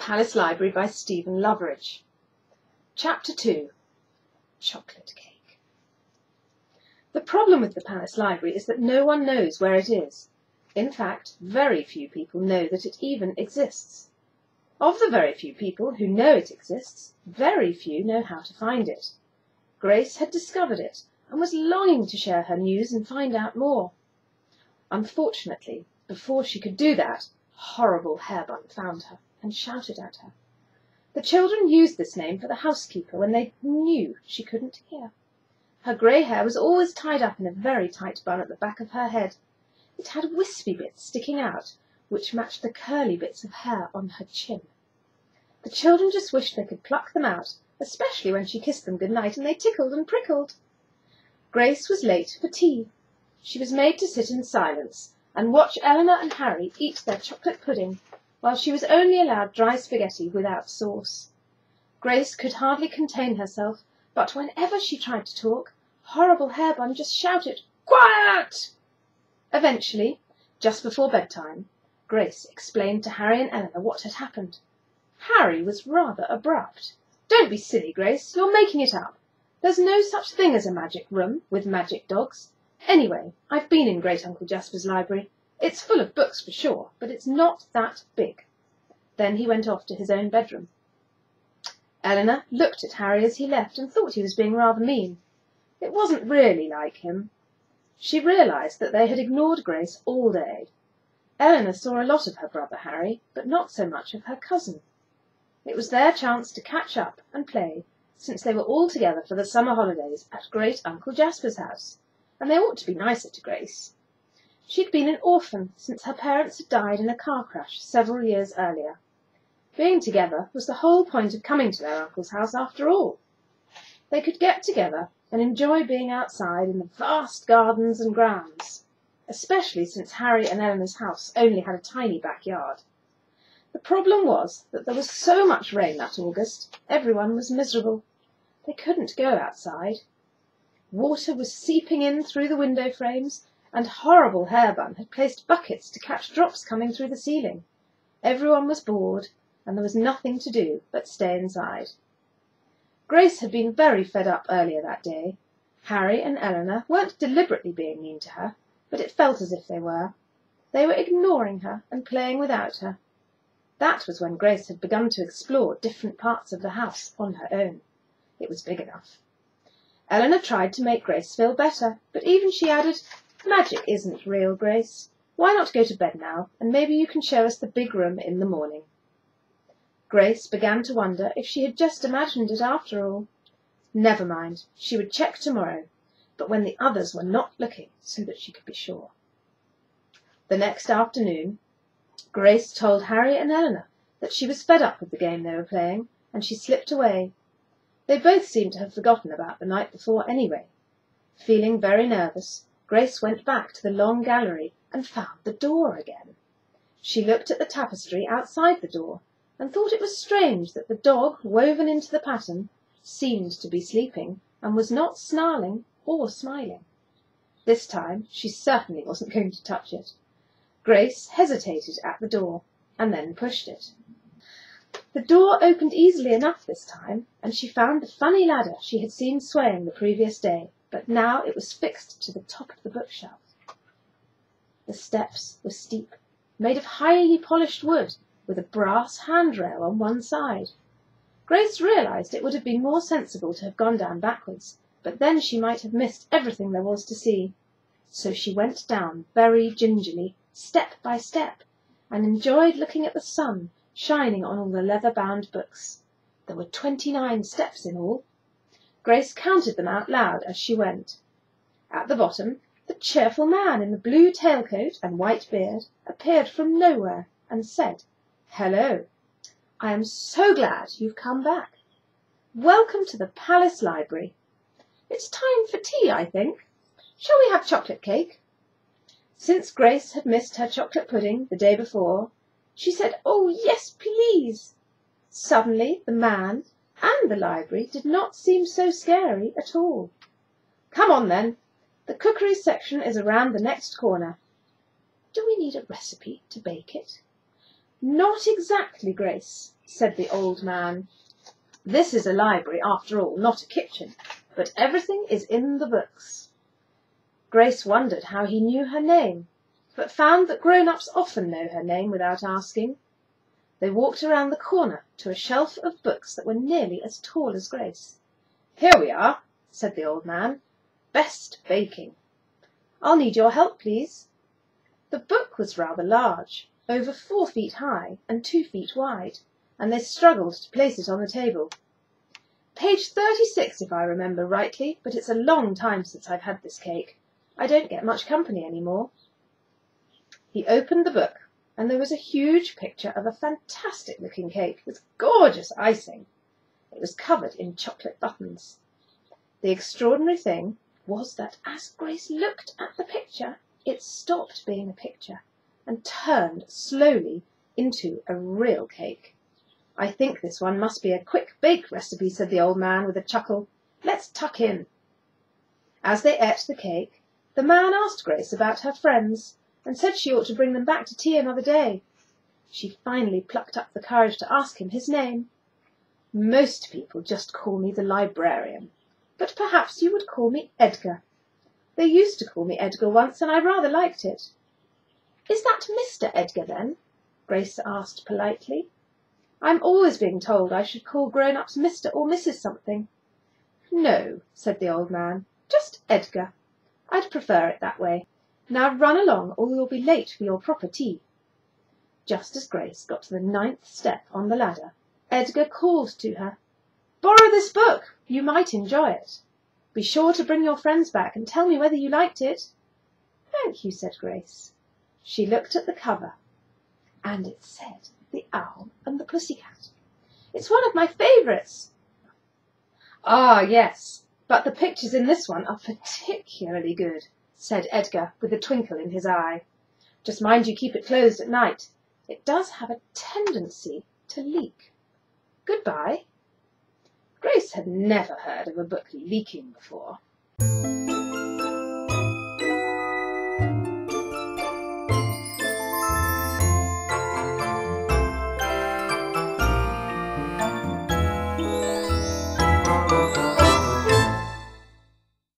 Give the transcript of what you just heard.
Palace Library by Steven Loveridge. Chapter 2. Chocolate Cake. The problem with the Palace Library is that no one knows where it is. In fact, very few people know that it even exists. Of the very few people who know it exists, very few know how to find it. Grace had discovered it and was longing to share her news and find out more. Unfortunately, before she could do that, horrible Hairbun found her and shouted at her. The children used this name for the housekeeper when they knew she couldn't hear. Her grey hair was always tied up in a very tight bun at the back of her head. It had wispy bits sticking out, which matched the curly bits of hair on her chin. The children just wished they could pluck them out, especially when she kissed them good night and they tickled and prickled. Grace was late for tea. She was made to sit in silence and watch Eleanor and Harry eat their chocolate pudding, while she was only allowed dry spaghetti without sauce. Grace could hardly contain herself, but whenever she tried to talk, horrible Hairbun just shouted, "Quiet!" Eventually, just before bedtime, Grace explained to Harry and Eleanor what had happened. Harry was rather abrupt. "Don't be silly, Grace. You're making it up. There's no such thing as a magic room with magic dogs. Anyway, I've been in Great-Uncle Jasper's library. It's full of books for sure, but it's not that big." Then he went off to his own bedroom. Eleanor looked at Harry as he left and thought he was being rather mean. It wasn't really like him. She realised that they had ignored Grace all day. Eleanor saw a lot of her brother Harry, but not so much of her cousin. It was their chance to catch up and play, since they were all together for the summer holidays at Great-Uncle Jasper's house, and they ought to be nicer to Grace. She'd been an orphan since her parents had died in a car crash several years earlier. Being together was the whole point of coming to their uncle's house after all. They could get together and enjoy being outside in the vast gardens and grounds, especially since Harry and Eleanor's house only had a tiny backyard. The problem was that there was so much rain that August, everyone was miserable. They couldn't go outside. Water was seeping in through the window frames, and horrible Hairbun had placed buckets to catch drops coming through the ceiling. Everyone was bored, and there was nothing to do but stay inside. Grace had been very fed up earlier that day. Harry and Eleanor weren't deliberately being mean to her, but it felt as if they were. They were ignoring her and playing without her. That was when Grace had begun to explore different parts of the house on her own. It was big enough. Eleanor tried to make Grace feel better, but even she added, "Magic isn't real, Grace. Why not go to bed now, and maybe you can show us the big room in the morning?" Grace began to wonder if she had just imagined it after all. Never mind, she would check tomorrow, but when the others were not looking so that she could be sure. The next afternoon, Grace told Harry and Eleanor that she was fed up with the game they were playing, and she slipped away. They both seemed to have forgotten about the night before anyway. Feeling very nervous, Grace went back to the long gallery and found the door again. She looked at the tapestry outside the door and thought it was strange that the dog woven into the pattern seemed to be sleeping and was not snarling or smiling. This time she certainly wasn't going to touch it. Grace hesitated at the door and then pushed it. The door opened easily enough this time, and she found the funny ladder she had seen swaying the previous day, but now it was fixed to the top of the bookshelf. The steps were steep, made of highly polished wood, with a brass handrail on one side. Grace realised it would have been more sensible to have gone down backwards, but then she might have missed everything there was to see. So she went down very gingerly, step by step, and enjoyed looking at the sun shining on all the leather-bound books. There were 29 steps in all. Grace counted them out loud as she went. At the bottom, the cheerful man in the blue tailcoat and white beard appeared from nowhere and said, "Hello. I am so glad you've come back. Welcome to the Palace Library. It's time for tea, I think. Shall we have chocolate cake?" Since Grace had missed her chocolate pudding the day before, she said, "Oh, yes, please." Suddenly the man and the library did not seem so scary at all. "Come on, then. The cookery section is around the next corner." "Do we need a recipe to bake it?" "Not exactly, Grace," said the old man. "This is a library, after all, not a kitchen, but everything is in the books." Grace wondered how he knew her name, but found that grown-ups often know her name without asking. They walked around the corner to a shelf of books that were nearly as tall as Grace. "Here we are," said the old man. "Best baking. I'll need your help, please." The book was rather large, over 4 feet high and 2 feet wide, and they struggled to place it on the table. "Page 36, if I remember rightly, but it's a long time since I've had this cake. I don't get much company any more." He opened the book, and there was a huge picture of a fantastic-looking cake with gorgeous icing. It was covered in chocolate buttons. The extraordinary thing was that as Grace looked at the picture, it stopped being a picture and turned slowly into a real cake. "I think this one must be a quick-bake recipe," said the old man with a chuckle. "Let's tuck in." As they ate the cake, the man asked Grace about her friends and said she ought to bring them back to tea another day. She finally plucked up the courage to ask him his name. "Most people just call me the librarian, but perhaps you would call me Edgar. They used to call me Edgar once, and I rather liked it." "Is that Mr. Edgar, then?" Grace asked politely. "I'm always being told I should call grown-ups Mr. or Mrs. something." "No," said the old man, "just Edgar. I'd prefer it that way. Now run along, or you'll be late for your proper tea." Just as Grace got to the 9th step on the ladder, Edgar called to her. "Borrow this book. You might enjoy it. Be sure to bring your friends back and tell me whether you liked it." "Thank you," said Grace. She looked at the cover, and it said The Owl and the Pussycat. "It's one of my favourites." "Ah, yes, but the pictures in this one are particularly good," said Edgar with a twinkle in his eye. "Just mind you keep it closed at night. It does have a tendency to leak. Goodbye." Grace had never heard of a book leaking before.